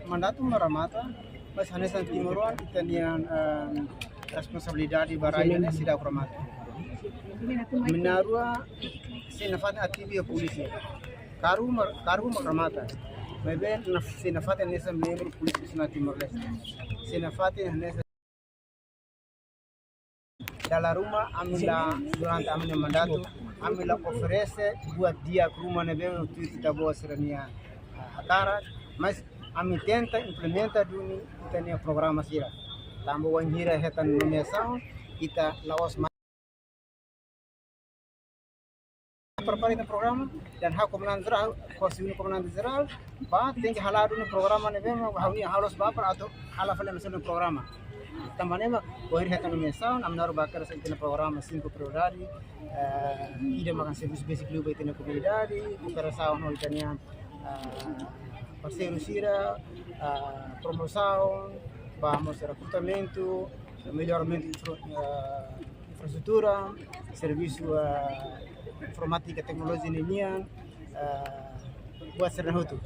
Mandato Maramata, mas Hanesan Timoruan, itanian responsabilidade baraiane sida Maramata. Minarua sinafat ativi a polícia. Karu Maramata. Mas bem, sinafat nessa membro polícia na Timor-Leste. Sinafat nessa dalam rumah amila durante amila mandato amila oferece buat dia ke rumah nebe untuk kita bawa serania hatara mas ami tenta implementa duni kita programa sira tambo wanhira hetan nomeação kita laos prepare o programa dan hak komandan geral korsuni komandan geral ba tem que halar no programa nebe hawi halos ba atau hala fale no programa também correr reta no mensal amnar bakar sentena programa 5 prioridade ida makan serviço basic club aí na comunidade operação no italiano parceiro sira promoção vamos recrutamento melhoramento infraestrutura serviço informática tecnologia nenian buat sernahutu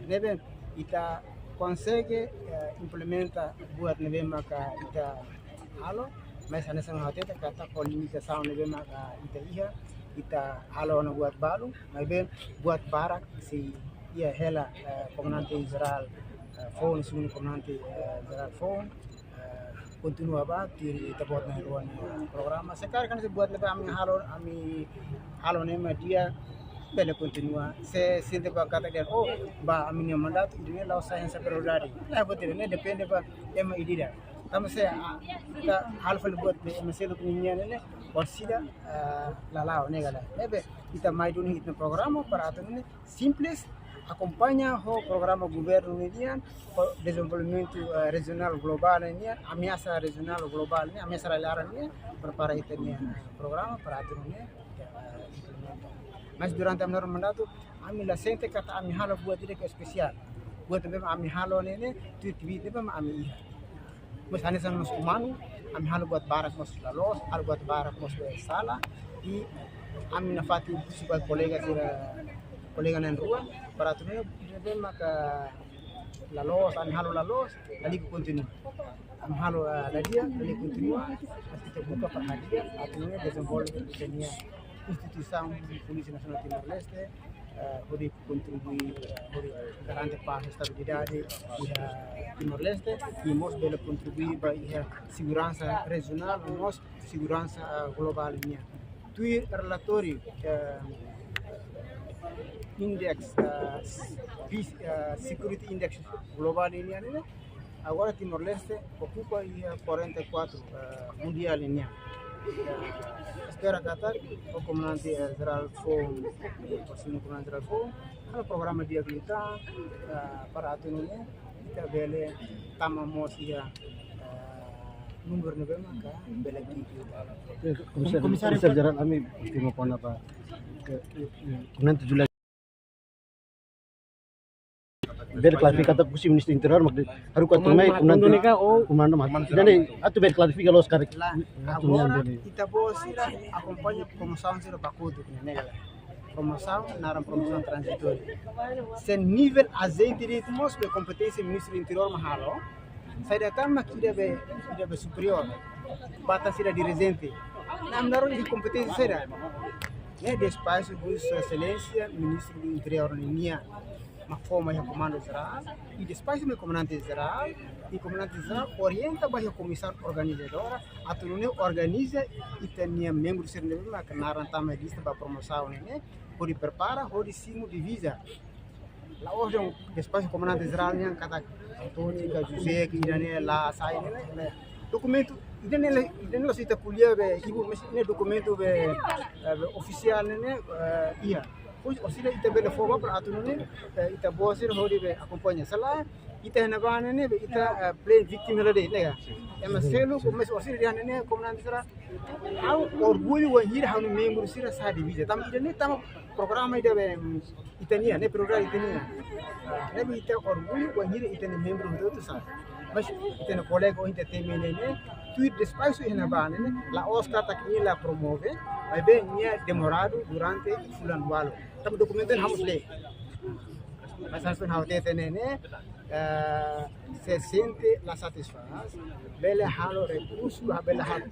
nebe ita consegue implementa buat nebe maka ita halo mas ana sang hati kata limitação nebe maka ita iha ita halo na buat balu nebe buat barak si ia hela comandante Israel phone sunu comandante Israel phone continua ba tiri ita buat na ruan programa sekarang kan buat nebe ami halo nema dia bela continua se sente ba kata dia ba aminia mandato ini law science prioridade betul ne depende ba ema idida tama se ka halfal buat be meselo ninya ne wasida lalao ne gala ebe kita maiduni hitna programa para atune simples acompanha o programa governo indian desenvolvimento regional global indian ameaça regional global ne ameaça lara ne para itania programa para atune mas durante a menor mandato ami la sente kata ami halo buat dia ke spesial buat memang ami halo nene tweet memang ami mas hanesan mas umanu ami halo buat barak mas lalos halo buat barak mas sala i ami nafati sebagai kolega nan rua para tunya memang ka lalos ami halo lalos lagi continue ami halo la dia lagi continue pasti terbuka perhatian atunya desenvolve dunia instituição Polícia Nacional Timor-Leste pode contribuir garante paz e estabilidade da Timor-Leste e nós devemos contribuir para a segurança regional e nós segurança global minha. Tui relatório index peace security index global ini agora Timor-Leste ocupa a 44 mundial ini. Espera kata o comandante Israel Phone posisi comandante Israel Phone kalau programa dia kita para atunya kita bele tama mosia number nebe maka bele kita komisaris Israel kami timo pon apa comandante Julai ber klarifikasi pusi ministro interior mak haru ka tumai komando mak jadi atu ber klarifikasi lo sekarang agora kita bosira acompanha promoção sira bakudo negala promoção naram promoção transitória sen nível azeite de mos be competência ministro interior mahalo saya datang mak ida be superior batas sira dirigente nam naron di competência sira ne despacho de sua excelência ministro do interior nia uma forma de comando geral e depois do comandante geral e comandante geral orienta para o comissário organizador a turune organiza e tem membros servidores mas que naran também lista para promoção né por prepara por simo divisa lá hoje depois do comandante geral né kata Antônio José que irane lá sai né documento idane lo sita kuliah be ibu mesti documento be oficial né iya hoje osila ita bela forma para atunune ita bosir hori be acompanha sala ita na bana ne be ita play victim la de lega ema selo como osila dia ne comandante sira au orgulho wa hira hanu membro sira sa divisa tam ida ne tam programa ida be itania ne programa itania ne be ita orgulho wa hira ita ne membro do sa mas ita ne colega o ita temene ne tweet despacio ina bana ne la Oscar takni la promove vai bem demorado durante fulan walo tam documento harus ler Mas hasun haute nene se siente la satisfação, bela halo recurso, bela halo